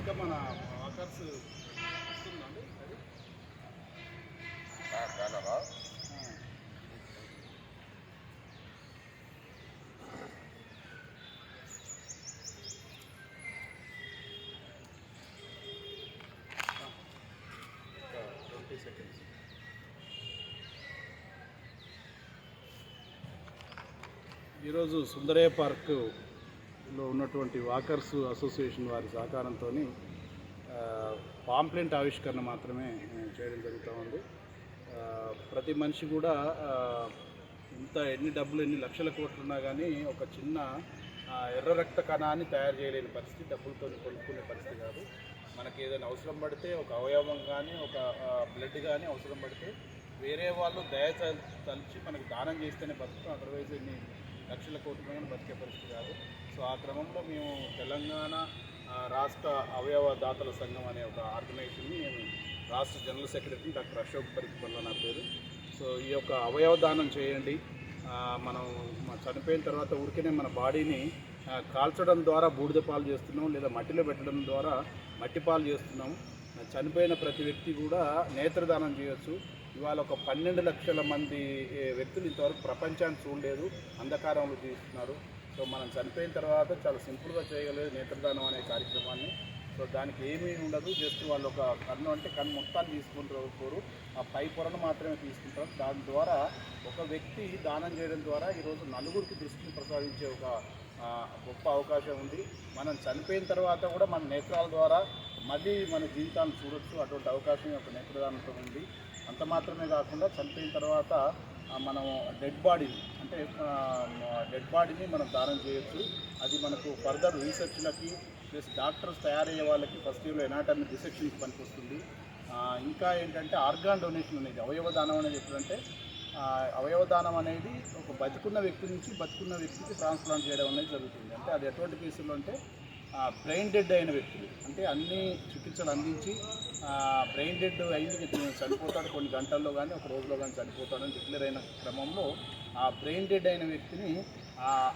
ఇంకా మన వాకర్స్ వస్తుందండి అది బ్యానరా ఒక 20 సెకండ్స్. ఈరోజు సుందరయ్య పార్కులో ఉన్నటువంటి వాకర్స్ అసోసియేషన్ వారి సహకారంతో పాంప్లెంట్ ఆవిష్కరణ మాత్రమే చేయడం జరుగుతూ ఉంది. ప్రతి మనిషి కూడా ఎన్ని డబ్బులు ఎన్ని లక్షల కోట్లు ఉన్నా కానీ ఒక చిన్న ఎర్ర రక్త కణాన్ని తయారు చేయలేని పరిస్థితి, డబ్బులతో కొనుక్కునే పరిస్థితి కాదు. మనకి ఏదైనా అవసరం పడితే ఒక అవయవం కానీ ఒక బ్లడ్ కానీ అవసరం పడితే వేరే వాళ్ళు తలిచి మనకు దానం చేస్తేనే బతుకుతాం. అదర్వైజ్ ఎన్ని లక్షల కోట్లు కానీ బతికే పరిస్థితి కాదు. సో ఆ క్రమంలో మేము తెలంగాణ రాష్ట్ర అవయవ దాతల సంఘం అనే ఒక ఆర్గనైజేషన్ని నేను రాష్ట్ర జనరల్ సెక్రటరీ డాక్టర్ అశోక్ పరిక్బల్లా నా పేరు. సో ఈ యొక్క అవయవ దానం చేయండి. మనం చనిపోయిన తర్వాత ఊరికేనే మన బాడీని కాల్చడం ద్వారా బూడిద పాలు చేస్తున్నాం, లేదా మట్టిలో పెట్టడం ద్వారా మట్టి పాలు చేస్తున్నాం. చనిపోయిన ప్రతి వ్యక్తి కూడా నేత్రదానం చేయొచ్చు. ఇవాళ ఒక 12 లక్షల మంది వ్యక్తులు ఇంతవరకు ప్రపంచాన్ని చూడలేదు, అంధకారంలో జీవిస్తున్నారు. సో మనం చనిపోయిన తర్వాత చాలా సింపుల్గా చేయగలేదు నేత్రదానం అనే కార్యక్రమాన్ని. సో దానికి ఏమీ ఉండదు, జస్ట్ వాళ్ళు ఒక కన్ను అంటే కన్ను మొత్తాన్ని తీసుకుంటారు, ఆ పై పొరను మాత్రమే తీసుకుంటారు. దాని ద్వారా ఒక వ్యక్తి దానం చేయడం ద్వారా ఈరోజు నలుగురికి దృష్టిని ప్రసాదించే ఒక గొప్ప అవకాశం ఉంది. మనం చనిపోయిన తర్వాత కూడా మన నేత్రాల ద్వారా మళ్ళీ మన జీవితాన్ని చూడొచ్చు. అటువంటి అవకాశం ఒక నేత్రదానంతో ఉంది. అంత మాత్రమే కాకుండా చనిపోయిన తర్వాత మనం డెడ్ బాడీని మనం దానం చేయొచ్చు. అది మనకు ఫర్దర్ రీసెర్చ్లకి ప్లస్ డాక్టర్స్ తయారయ్యే వాళ్ళకి ఫస్ట్ ఇయర్లో ఎనాటమీ డిసెక్షన్కి పనికొస్తుంది. ఇంకా ఏంటంటే ఆర్గాన్ డొనేషన్ అనేది అవయవ దానం అనేది ఎప్పుడంటే అవయవ దానం అనేది ఒక బతుకున్న వ్యక్తి నుంచి బతుకున్న వ్యక్తికి ట్రాన్స్ప్లాంట్ చేయడం అనేది జరుగుతుంది. అంటే అది ఎటువంటి కేసుల్లో అంటే బ్రెయిన్ డెడ్ అయిన వ్యక్తులు, అంటే అన్ని చికిత్సలు అందించి బ్రెయిన్ డెడ్ అయింది చనిపోతాడు, కొన్ని గంటల్లో కానీ ఒక రోజులో కానీ చనిపోతాడని డిక్లేర్ అయిన క్రమంలో ఆ బ్రెయిన్ డెడ్ అయిన వ్యక్తిని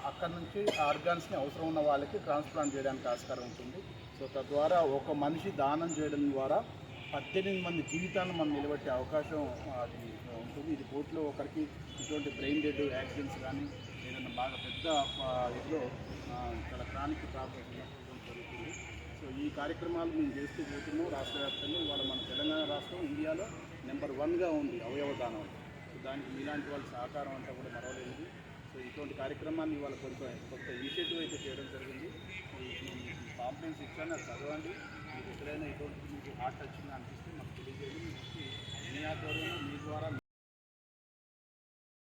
అక్కడి నుంచి ఆర్గాన్స్ని అవసరం ఉన్న వాళ్ళకి ట్రాన్స్ప్లాంట్ చేయడానికి ఆస్కారం ఉంటుంది. సో తద్వారా ఒక మనిషి దానం చేయడం ద్వారా 18 మంది జీవితాన్ని మనం నిలబెట్టే అవకాశం అది ఉంటుంది. ఇది కోర్టులో ఒకరికి ఇటువంటి బ్రెయిన్ డెడ్ యాక్సిడెంట్స్ కానీ ఏదైనా బాగా పెద్ద ఇదిలో చాలా క్రానిక్ ప్రాబ్లమ్స్ ఉన్నప్పుడు జరుగుతుంది. సో ఈ కార్యక్రమాలు మేము చేస్తూ పోతున్నాం రాష్ట్ర వ్యాప్తంగా. ఇవాళ మన తెలంగాణ రాష్ట్రం ఇండియాలో నెంబర్ 1గా ఉంది అవయవ దానం. సో దానికి మీలాంటి వాళ్ళ సహకారం అంతా కూడా మరవలేదు. సో ఇటువంటి కార్యక్రమాన్ని ఇవాళ కొత్త ఇనిషియేటివ్ అయితే చేయడం జరిగింది. పాంప్లెంట్స్ ఇచ్చాను, అది చదవండి. మీకు ఎక్కడైనా ఇటువంటి మీకు హార్ట్ టచింగ్ అనిపిస్తే మాకు తెలియజేయండి. మీ ఆధ్వర్యంలో మీ ద్వారా